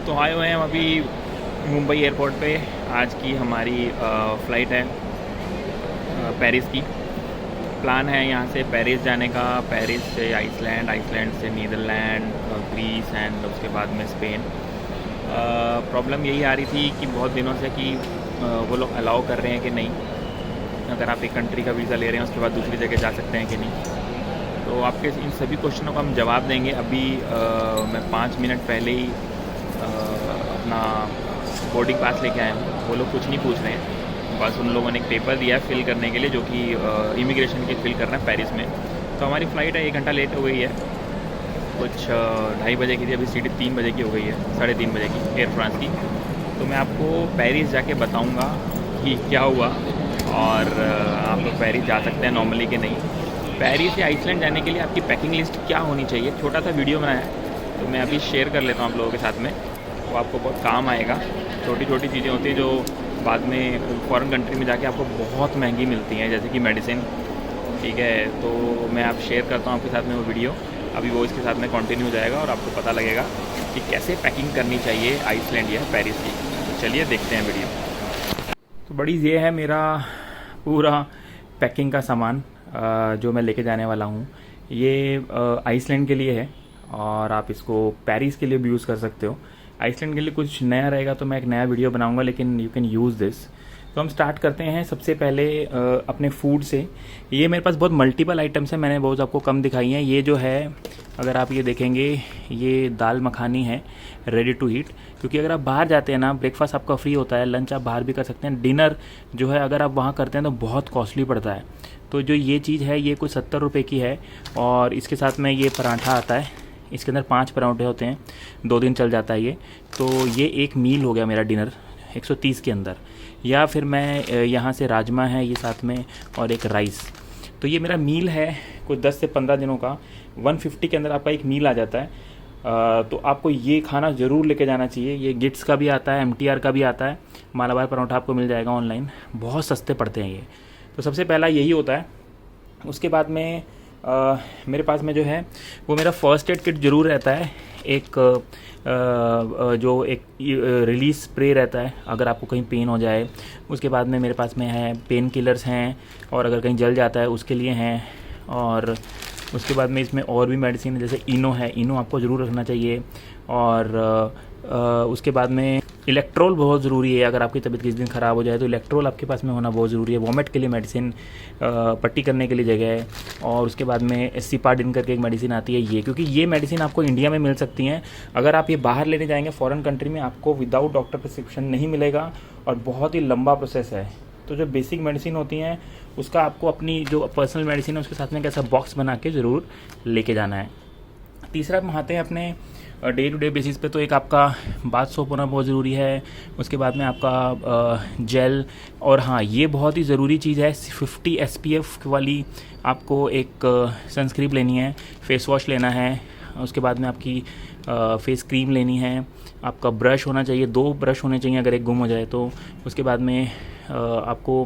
तो आए हुए हैं हम अभी मुंबई एयरपोर्ट पे। आज की हमारी फ़्लाइट है पेरिस की। प्लान है यहाँ से पेरिस जाने का, पेरिस से आइसलैंड, आइसलैंड से नीदरलैंड, ग्रीस एंड उसके बाद में स्पेन। प्रॉब्लम यही आ रही थी कि बहुत दिनों से कि वो लोग अलाउ कर रहे हैं कि नहीं, अगर आप एक कंट्री का वीज़ा ले रहे हैं उसके बाद दूसरी जगह जा सकते हैं कि नहीं। तो आपके इन सभी क्वेश्चनों का हम जवाब देंगे। अभी मैं 5 मिनट पहले ही अपना बोर्डिंग पास लेके आया हूँ। वो लोग कुछ नहीं पूछ रहे हैं, बस उन लोगों ने एक पेपर दिया है फिल करने के लिए, जो कि इमिग्रेशन की फिल करना है पेरिस में। तो हमारी फ़्लाइट है 1 घंटा लेट हो गई है, कुछ 2:30 बजे की थी, अभी सीधे 3 बजे की हो गई है, 3:30 बजे की एयर फ्रांस की। तो मैं आपको पेरिस जाके बताऊँगा कि क्या हुआ और आप लोग पेरिस जा सकते हैं नॉर्मली कि नहीं। पेरिस या आइसलैंड जाने के लिए आपकी पैकिंग लिस्ट क्या होनी चाहिए, छोटा सा वीडियो बनाया है, तो मैं अभी शेयर कर लेता हूँ आप लोगों के साथ में। वो आपको बहुत काम आएगा। छोटी छोटी चीज़ें होती हैं जो बाद में फॉरेन कंट्री में जाके आपको बहुत महंगी मिलती हैं, जैसे कि मेडिसिन। ठीक है, तो मैं आप शेयर करता हूँ आपके साथ में वो वीडियो। अभी वो इसके साथ में कंटिन्यू हो जाएगा और आपको पता लगेगा कि कैसे पैकिंग करनी चाहिए आइसलैंड या पेरिस की। तो चलिए देखते हैं वीडियो। तो बड़ी ये है मेरा पूरा पैकिंग का सामान जो मैं लेके जाने वाला हूँ। ये आइसलैंड के लिए है और आप इसको पेरिस के लिए भी यूज़ कर सकते हो। आइसलैंड के लिए कुछ नया रहेगा तो मैं एक नया वीडियो बनाऊंगा, लेकिन यू कैन यूज़ दिस। तो हम स्टार्ट करते हैं सबसे पहले अपने फूड से। ये मेरे पास बहुत मल्टीपल आइटम्स हैं, मैंने बहुत आपको कम दिखाई हैं। ये जो है, अगर आप ये देखेंगे, ये दाल मखानी है रेडी टू ईट, क्योंकि अगर आप बाहर जाते हैं ना, ब्रेकफास्ट आपका फ्री होता है, लंच आप बाहर भी कर सकते हैं, डिनर जो है अगर आप वहाँ करते हैं तो बहुत कॉस्टली पड़ता है। तो जो ये चीज़ है ये कुछ 70 रुपये की है और इसके साथ में ये पराठा आता है। इसके अंदर 5 पराठे होते हैं, 2 दिन चल जाता है ये। तो ये एक मील हो गया मेरा डिनर 130 के अंदर। या फिर मैं यहाँ से राजमा है ये साथ में और एक राइस। तो ये मेरा मील है कुछ 10 से 15 दिनों का। 150 के अंदर आपका एक मील आ जाता है। तो आपको ये खाना ज़रूर लेके जाना चाहिए। ये गिट्स का भी आता है, MTR का भी आता है। मालाबार पराठा आपको मिल जाएगा ऑनलाइन, बहुत सस्ते पड़ते हैं ये। तो सबसे पहला यही होता है। उसके बाद में मेरे पास में जो है वो मेरा फ़र्स्ट एड किट ज़रूर रहता है। एक जो एक रिलीज स्प्रे रहता है अगर आपको कहीं पेन हो जाए। उसके बाद में मेरे पास में है पेन किलर्स हैं, और अगर कहीं जल जाता है उसके लिए हैं। और उसके बाद में इसमें और भी मेडिसिन है, जैसे इनो है, इनो आपको ज़रूर रखना चाहिए। और उसके बाद में इलेक्ट्रोल बहुत ज़रूरी है। अगर आपकी तबीयत किसी दिन ख़राब हो जाए तो इलेक्ट्रोल आपके पास में होना बहुत ज़रूरी है। वॉमिट के लिए मेडिसिन, पट्टी करने के लिए जगह है। और उसके बाद में सिपाडिन करके एक मेडिसिन आती है ये, क्योंकि ये मेडिसिन आपको इंडिया में मिल सकती हैं। अगर आप ये बाहर लेने जाएंगे फॉरेन कंट्री में, आपको विदाउट डॉक्टर प्रिस्क्रिप्शन नहीं मिलेगा और बहुत ही लंबा प्रोसेस है। तो जो बेसिक मेडिसिन होती हैं उसका आपको अपनी जो पर्सनल मेडिसिन है उसके साथ में एक ऐसा बॉक्स बना के ज़रूर लेके जाना है। तीसरा हम आते हैं अपने डे टू डे बेसिस पे। तो एक आपका बाथ सोप होना बहुत ज़रूरी है। उसके बाद में आपका जेल, और हाँ ये बहुत ही ज़रूरी चीज़ है, 50 SPF वाली आपको एक सनस्क्रीन लेनी है, फेस वॉश लेना है। उसके बाद में आपकी फेस क्रीम लेनी है। आपका ब्रश होना चाहिए, 2 ब्रश होने चाहिए अगर एक गुम हो जाए तो। उसके बाद में आपको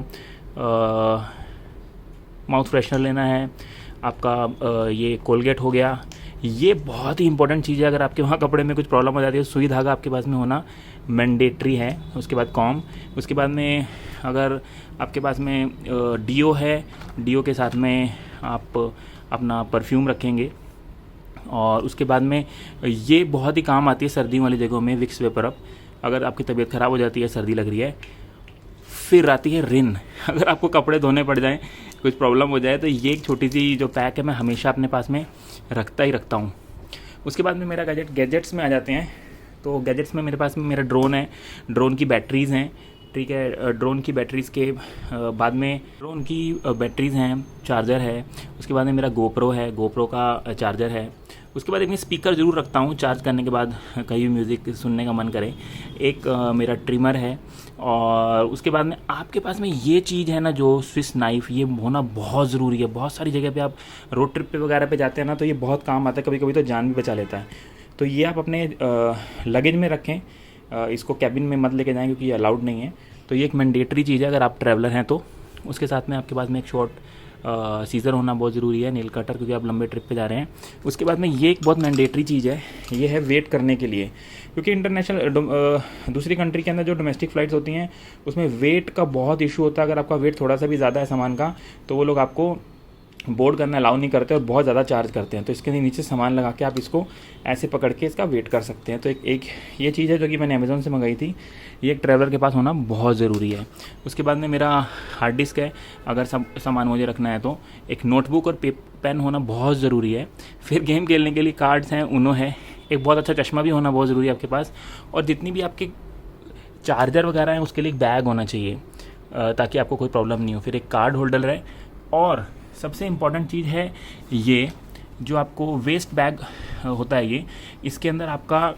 माउथ फ्रेशनर लेना है। आपका ये कोलगेट हो गया। ये बहुत ही इंपॉर्टेंट चीज़ है। अगर आपके वहाँ कपड़े में कुछ प्रॉब्लम हो जाती है, सुई धागा आपके पास में होना मैंडेटरी है। उसके बाद कॉम। उसके बाद में अगर आपके पास में डीओ है, डीओ के साथ में आप अपना परफ्यूम रखेंगे। और उसके बाद में ये बहुत ही काम आती है सर्दियों वाली जगहों में, विक्स वेपर अप। अगर आपकी तबीयत ख़राब हो जाती है, सर्दी लग रही है। फिर आती है रिन। अगर आपको कपड़े धोने पड़ जाएं, कुछ प्रॉब्लम हो जाए, तो ये एक छोटी सी जो पैक है मैं हमेशा अपने पास में रखता हूँ। उसके बाद में मेरा गैजेट्स में आ जाते हैं। तो गैजेट्स में मेरे पास में मेरा ड्रोन है, ड्रोन की बैटरीज़ हैं। ठीक है, ड्रोन की बैटरीज़ के बाद में ड्रोन की बैटरीज़ हैं, चार्जर है। उसके बाद में मेरा गोप्रो है, गोप्रो का चार्जर है। उसके बाद एक मैं स्पीकर ज़रूर रखता हूँ चार्ज करने के बाद, कहीं भी म्यूज़िक सुनने का मन करे। एक मेरा ट्रिमर है। और उसके बाद में आपके पास में ये चीज़ है ना, जो स्विस नाइफ़, ये होना बहुत ज़रूरी है। बहुत सारी जगह पे आप रोड ट्रिप पे वगैरह पे जाते हैं ना, तो ये बहुत काम आता है, कभी कभी तो जान भी बचा लेता है। तो ये आप अपने लगेज में रखें, इसको कैबिन में मत लेके जाएं क्योंकि ये अलाउड नहीं है। तो ये एक मैंडेटरी चीज़ है अगर आप ट्रैवलर हैं तो। उसके साथ में आपके पास में एक शॉर्ट सीज़र होना बहुत ज़रूरी है, नेल कटर, क्योंकि आप लंबे ट्रिप पे जा रहे हैं। उसके बाद में ये एक बहुत मैंडेटरी चीज़ है, ये है वेट करने के लिए, क्योंकि इंटरनेशनल दूसरी कंट्री के अंदर जो डोमेस्टिक फ़्लाइट्स होती हैं उसमें वेट का बहुत इशू होता है। अगर आपका वेट थोड़ा सा भी ज़्यादा है सामान का, तो वो लोग आपको बोर्ड करना अलाउ नहीं करते और बहुत ज़्यादा चार्ज करते हैं। तो इसके नीचे सामान लगा के आप इसको ऐसे पकड़ के इसका वेट कर सकते हैं। तो एक ये चीज़ है जो कि मैंने अमेज़ोन से मंगाई थी, ये एक ट्रैवलर के पास होना बहुत ज़रूरी है। उसके बाद में मेरा हार्ड डिस्क है, अगर सब सामान मुझे रखना है तो। एक नोटबुक और पेन होना बहुत ज़रूरी है। फिर गेम खेलने के लिए कार्ड्स हैं, उनो है। एक बहुत अच्छा चश्मा भी होना बहुत ज़रूरी है आपके पास। और जितनी भी आपके चार्जर वगैरह हैं उसके लिए एक बैग होना चाहिए, ताकि आपको कोई प्रॉब्लम नहीं हो। फिर एक कार्ड होल्डर है। और सबसे इम्पॉर्टेंट चीज़ है ये जो आपको वेस्ट बैग होता है, ये इसके अंदर आपका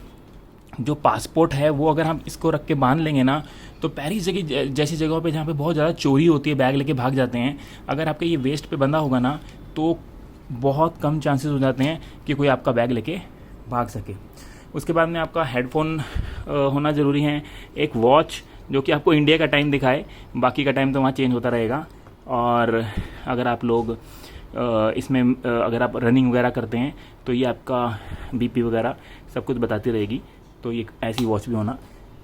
जो पासपोर्ट है वो अगर हम इसको रख के बांध लेंगे ना, तो पेरिस जगह जैसी जगहों पे जहाँ पे बहुत ज़्यादा चोरी होती है, बैग लेके भाग जाते हैं, अगर आपके ये वेस्ट पे बंधा होगा ना तो बहुत कम चांसेस हो जाते हैं कि कोई आपका बैग लेके भाग सके। उसके बाद में आपका हेडफोन होना ज़रूरी है। एक वॉच जो कि आपको इंडिया का टाइम दिखाए, बाकी का टाइम तो वहाँ चेंज होता रहेगा। और अगर आप लोग इसमें अगर आप रनिंग वगैरह करते हैं तो ये आपका बीपी वगैरह सब कुछ बताती रहेगी, तो ये ऐसी वॉच भी होना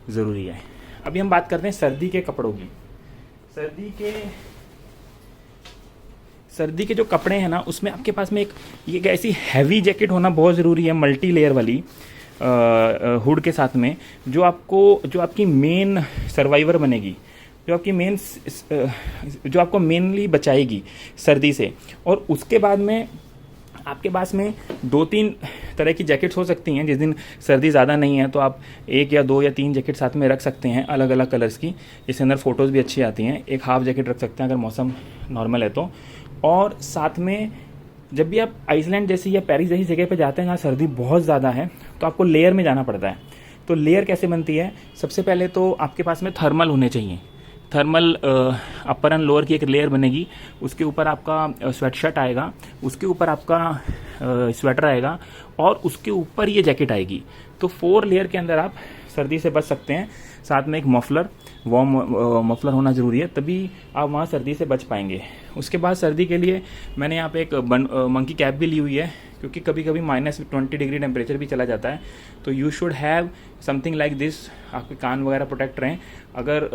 ज़रूरी है। अभी हम बात करते हैं सर्दी के कपड़ों की। सर्दी के जो कपड़े हैं ना, उसमें आपके पास में एक ऐसी हैवी जैकेट होना बहुत ज़रूरी है, मल्टी लेयर वाली हुड के साथ में, जो आपकी मेन सर्वाइवर बनेगी, जो आपको मेनली बचाएगी सर्दी से। और उसके बाद में आपके पास में 2-3 तरह की जैकेट्स हो सकती हैं। जिस दिन सर्दी ज़्यादा नहीं है तो आप 1 या 2 या 3 जैकेट साथ में रख सकते हैं, अलग अलग कलर्स की, जिसके अंदर फ़ोटोज़ भी अच्छी आती हैं। एक हाफ जैकेट रख सकते हैं अगर मौसम नॉर्मल है तो। और साथ में जब भी आप आइसलैंड जैसी या पेरिस जैसी जगह पे जाते हैं जहाँ सर्दी बहुत ज़्यादा है, तो आपको लेयर में जाना पड़ता है। तो लेयर कैसे बनती है? सबसे पहले तो आपके पास में थर्मल होने चाहिए। थर्मल अपर एंड लोअर की एक लेयर बनेगी, उसके ऊपर आपका स्वेट शर्ट आएगा, उसके ऊपर आपका स्वेटर आएगा, और उसके ऊपर ये जैकेट आएगी। तो 4 लेयर के अंदर आप सर्दी से बच सकते हैं। साथ में एक मफलर, वार्म मफलर होना ज़रूरी है, तभी आप वहाँ सर्दी से बच पाएंगे। उसके बाद सर्दी के लिए मैंने यहाँ पे एक मंकी कैप भी ली हुई है, क्योंकि कभी कभी -20 डिग्री टेम्परेचर भी चला जाता है। तो you should have something like this, आपके कान वगैरह प्रोटेक्ट रहें। अगर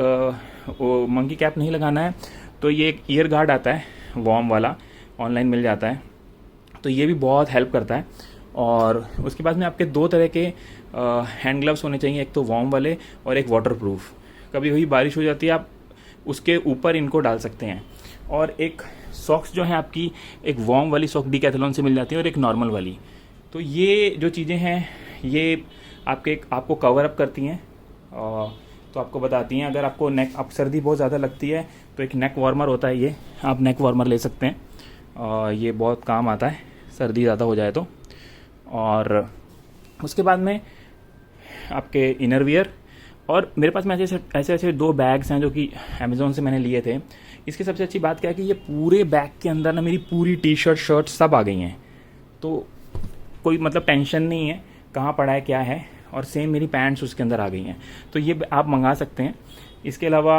मंकी कैप नहीं लगाना है तो ये एक ईयर गार्ड आता है वार्म वाला, ऑनलाइन मिल जाता है, तो ये भी बहुत हेल्प करता है। और उसके बाद में आपके 2 तरह के हैंड ग्लव्स होने चाहिए, एक तो वार्म वाले और एक वाटर प्रूफ। कभी कभी बारिश हो जाती है, आप उसके ऊपर इनको डाल सकते हैं। और एक सॉक्स जो है आपकी, एक वार्म वाली सॉक डीकैथलॉन से मिल जाती है और एक नॉर्मल वाली। तो ये जो चीज़ें हैं ये आपको कवर अप करती हैं, तो आपको बताती हैं। अगर आपको आप सर्दी बहुत ज़्यादा लगती है तो एक नेक वार्मर होता है, ये आप नेक वार्मर ले सकते हैं, ये बहुत काम आता है सर्दी ज़्यादा हो जाए तो। और उसके बाद में आपके इनर वियर, और मेरे पास में ऐसे 2 बैग्स हैं जो कि अमेज़ोन से मैंने लिए थे। इसकी सबसे अच्छी बात क्या है कि ये पूरे बैग के अंदर ना मेरी पूरी टी-शर्ट शर्ट सब आ गई हैं, तो कोई मतलब टेंशन नहीं है कहाँ पड़ा है क्या है। और सेम मेरी पैंट्स उसके अंदर आ गई हैं, तो ये आप मंगा सकते हैं। इसके अलावा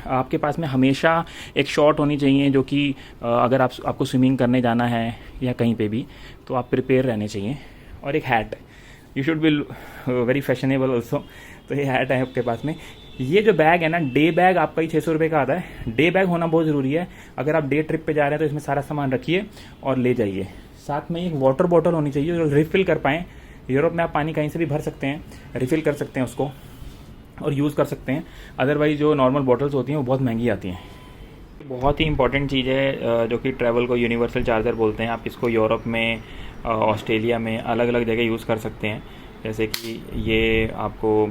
आपके पास में हमेशा एक शॉर्ट होनी चाहिए, जो कि अगर आपको स्विमिंग करने जाना है या कहीं पे भी, तो आप प्रिपेयर रहने चाहिए। और एक hat, you should be very fashionable also, तो ये हैट है आपके पास में। ये जो बैग है ना, डे बैग आपका ही 600 रुपये का आता है। डे बैग होना बहुत ज़रूरी है। अगर आप डे ट्रिप पे जा रहे हैं तो इसमें सारा सामान रखिए और ले जाइए। साथ में एक वाटर बॉटल होनी चाहिए जो रिफ़िल कर पाएँ। यूरोप में आप पानी कहीं से भी भर सकते हैं, रिफ़िल कर सकते हैं उसको और यूज़ कर सकते हैं। अदरवाइज़ जो नॉर्मल बॉटल्स होती हैं वो बहुत महंगी आती हैं। बहुत ही इंपॉर्टेंट चीज़ है जो कि ट्रैवल को यूनिवर्सल चार्जर बोलते हैं। आप इसको यूरोप में, ऑस्ट्रेलिया में अलग अलग जगह यूज़ कर सकते हैं। जैसे कि ये आपको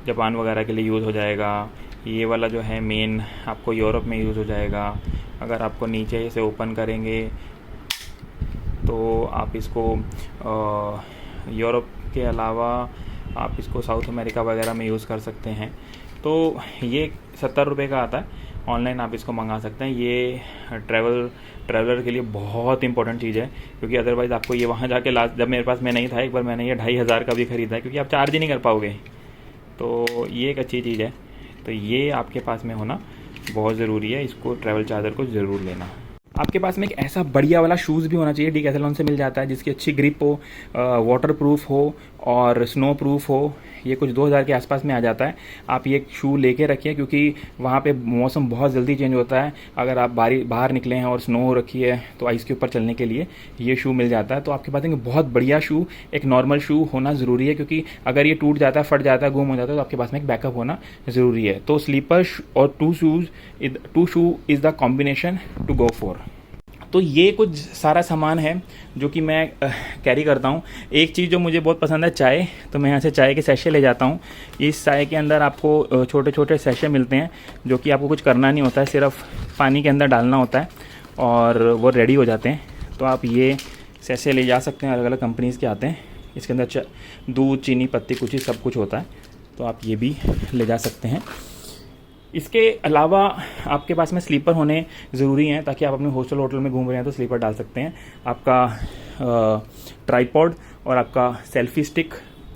जापान वगैरह के लिए यूज़ हो जाएगा। ये वाला जो है मेन आपको यूरोप में यूज़ हो जाएगा। अगर आपको नीचे से ओपन करेंगे तो आप इसको यूरोप के अलावा आप इसको साउथ अमेरिका वगैरह में यूज़ कर सकते हैं। तो ये 70 रुपये का आता है, ऑनलाइन आप इसको मंगा सकते हैं। ये ट्रैवलर के लिए बहुत इंपॉर्टेंट चीज़ है, क्योंकि अदरवाइज़ आपको ये वहाँ जाके जब मेरे पास में नहीं था, एक बार मैंने ये 2500 का भी ख़रीदा है, क्योंकि आप चार्ज ही नहीं कर पाओगे। तो ये एक अच्छी चीज़ है। तो ये आपके पास में होना बहुत ज़रूरी है, इसको ट्रैवल चार्जर को ज़रूर लेना। आपके पास में एक ऐसा बढ़िया वाला शूज़ भी होना चाहिए, डिकैथलॉन से मिल जाता है, जिसकी अच्छी ग्रिप हो, वाटर प्रूफ हो और स्नो प्रूफ हो। ये कुछ 2000 के आसपास में आ जाता है। आप ये शू लेके रखिए, क्योंकि वहाँ पे मौसम बहुत जल्दी चेंज होता है। अगर आप बाहर निकले हैं और स्नो हो रखी है तो आइस के ऊपर चलने के लिए ये शू मिल जाता है। तो आपके पास एक बहुत बढ़िया शू, एक नॉर्मल शू होना ज़रूरी है, क्योंकि अगर ये टूट जाता है, फट जाता है, गुम हो जाता है, तो आपके पास में एक बैकअप होना ज़रूरी है। तो स्लीपर और two shoe is the combination to go for. तो ये कुछ सारा सामान है जो कि मैं कैरी करता हूँ। एक चीज़ जो मुझे बहुत पसंद है, चाय। तो मैं यहाँ से चाय के सैशे ले जाता हूँ। इस चाय के अंदर आपको छोटे छोटे सैशे मिलते हैं, जो कि आपको कुछ करना नहीं होता है, सिर्फ पानी के अंदर डालना होता है और वो रेडी हो जाते हैं। तो आप ये सैशे ले जा सकते हैं, अलग अलग कंपनीज़ के आते हैं। इसके अंदर दूध, चीनी, पत्ती, कुछ ही सब कुछ होता है। तो आप ये भी ले जा सकते हैं। इसके अलावा आपके पास में स्लीपर होने ज़रूरी हैं, ताकि आप अपने हॉस्टल होटल में घूम रहे हैं तो स्लीपर डाल सकते हैं। आपका ट्राइपॉड और आपका सेल्फी स्टिक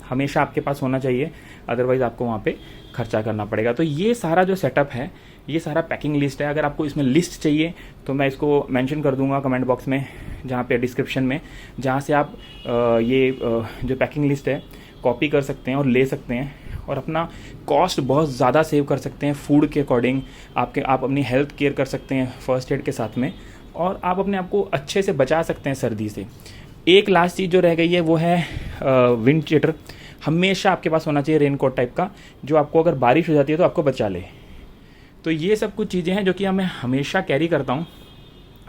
हमेशा आपके पास होना चाहिए, अदरवाइज़ आपको वहाँ पे खर्चा करना पड़ेगा। तो ये सारा जो सेटअप है, ये सारा पैकिंग लिस्ट है। अगर आपको इसमें लिस्ट चाहिए तो मैं इसको मेंशन कर दूंगा कमेंट बॉक्स में, जहाँ पे डिस्क्रिप्शन में, जहाँ से आप जो पैकिंग लिस्ट है कॉपी कर सकते हैं और ले सकते हैं, और अपना कॉस्ट बहुत ज़्यादा सेव कर सकते हैं फूड के अकॉर्डिंग। आप अपनी हेल्थ केयर कर सकते हैं फर्स्ट एड के साथ में, और आप अपने आप को अच्छे से बचा सकते हैं सर्दी से। एक लास्ट चीज़ जो रह गई है वो है विंड चीटर। हमेशा आपके पास होना चाहिए रेन कोट टाइप का, जो आपको अगर बारिश हो जाती है तो आपको बचा ले। तो ये सब कुछ चीज़ें हैं जो कि मैं हमेशा कैरी करता हूँ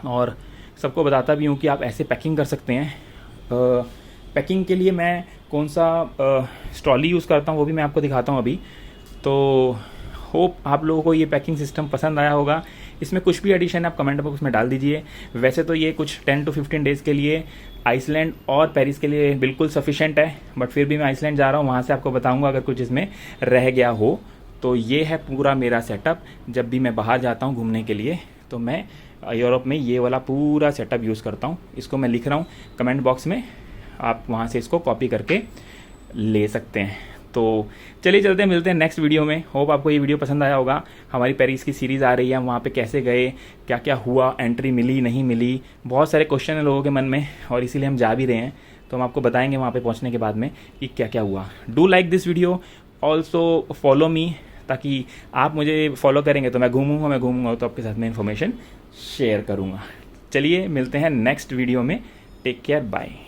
और सबको बताता भी हूँ कि आप ऐसे पैकिंग कर सकते हैं। पैकिंग के लिए मैं कौन सा स्ट्रॉली यूज़ करता हूँ वो भी मैं आपको दिखाता हूँ अभी। तो होप आप लोगों को ये पैकिंग सिस्टम पसंद आया होगा। इसमें कुछ भी एडिशन आप कमेंट बॉक्स में डाल दीजिए। वैसे तो ये कुछ 10 to 15 डेज़ के लिए आइसलैंड और पेरिस के लिए बिल्कुल सफिशेंट है, बट फिर भी मैं आइसलैंड जा रहा हूँ, वहाँ से आपको बताऊँगा अगर कुछ इसमें रह गया हो। तो ये है पूरा मेरा सेटअप। जब भी मैं बाहर जाता हूँ घूमने के लिए तो मैं यूरोप में ये वाला पूरा सेटअप यूज़ करता हूँ। इसको मैं लिख रहा हूँ कमेंट बॉक्स में, आप वहाँ से इसको कॉपी करके ले सकते हैं। तो चलिए चलते हैं, मिलते हैं नेक्स्ट वीडियो में। होप आपको ये वीडियो पसंद आया होगा। हमारी पेरिस की सीरीज़ आ रही है, वहाँ पे कैसे गए, क्या क्या हुआ, एंट्री मिली नहीं मिली, बहुत सारे क्वेश्चन हैं लोगों के मन में, और इसीलिए हम जा भी रहे हैं। तो हम आपको बताएंगे वहाँ पे पहुँचने के बाद में कि क्या क्या हुआ। Do like this video, also follow me, ताकि आप मुझे फॉलो करेंगे तो मैं घूमूंगा तो आपके साथ में इन्फॉर्मेशन शेयर करूँगा। चलिए मिलते हैं नेक्स्ट वीडियो में। Take care, bye.